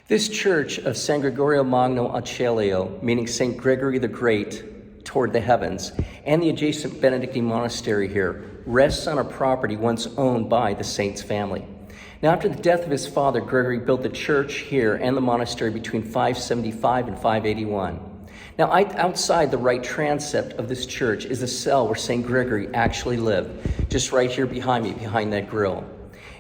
This church of San Gregorio Magno al Cielo, meaning St. Gregory the Great, toward the heavens, and the adjacent Benedictine monastery here, rests on a property once owned by the saint's family. Now, after the death of his father, Gregory built the church here and the monastery between 575 and 581. Now, outside the right transept of this church is the cell where St. Gregory actually lived, just right here behind me, behind that grill.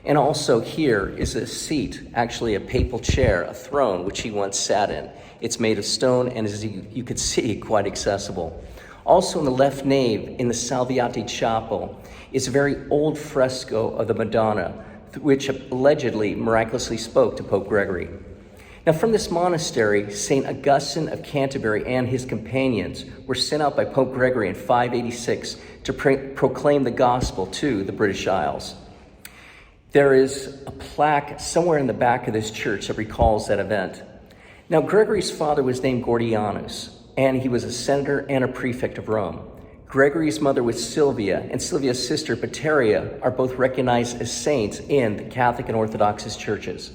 And also here is a seat, actually a papal chair, a throne, which he once sat in. It's made of stone and, as you could see, quite accessible. Also in the left nave, in the Salviati Chapel, is a very old fresco of the Madonna, which allegedly miraculously spoke to Pope Gregory. Now, from this monastery, St. Augustine of Canterbury and his companions were sent out by Pope Gregory in 586 to proclaim the gospel to the British Isles. There is a plaque somewhere in the back of this church that recalls that event. Now, Gregory's father was named Gordianus, and he was a senator and a prefect of Rome. Gregory's mother was Sylvia, and Sylvia's sister, Pateria, are both recognized as saints in the Catholic and Orthodox churches.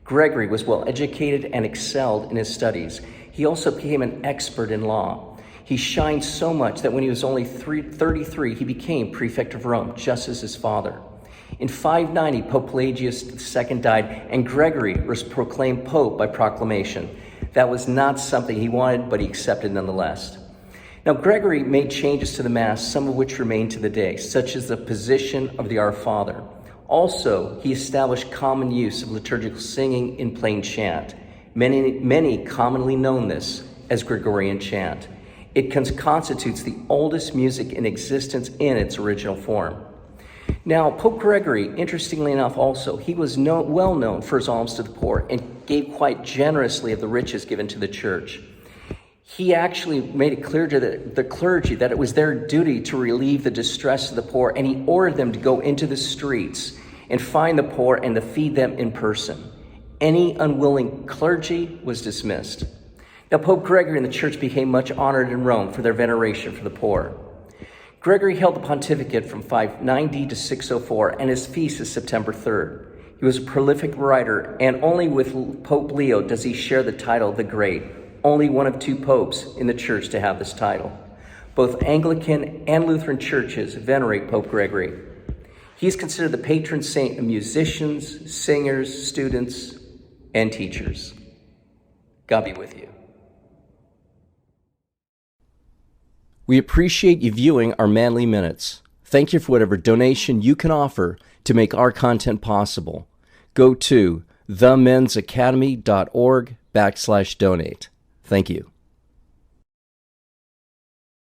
Gregory was well educated and excelled in his studies. He also became an expert in law. He shined so much that when he was only 33, he became prefect of Rome, just as his father. In 590, Pope Pelagius II died, and Gregory was proclaimed Pope by proclamation. That was not something he wanted, but he accepted nonetheless. Now, Gregory made changes to the Mass, some of which remain to the day, such as the position of the Our Father. Also, he established common use of liturgical singing in plain chant. Many commonly known this as Gregorian chant. It constitutes the oldest music in existence in its original form. Now, Pope Gregory, interestingly enough also, he was well known for his alms to the poor and gave quite generously of the riches given to the church. He actually made it clear to the clergy that it was their duty to relieve the distress of the poor, and he ordered them to go into the streets and find the poor and to feed them in person. Any unwilling clergy was dismissed. Now, Pope Gregory and the church became much honored in Rome for their veneration for the poor. Gregory held the pontificate from 590 to 604, and his feast is September 3rd. He was a prolific writer, and only with Pope Leo does he share the title the Great, only one of two popes in the church to have this title. Both Anglican and Lutheran churches venerate Pope Gregory. He is considered the patron saint of musicians, singers, students, and teachers. God be with you. We appreciate you viewing our Manly Minutes. Thank you for whatever donation you can offer to make our content possible. Go to themensacademy.org/donate. Thank you.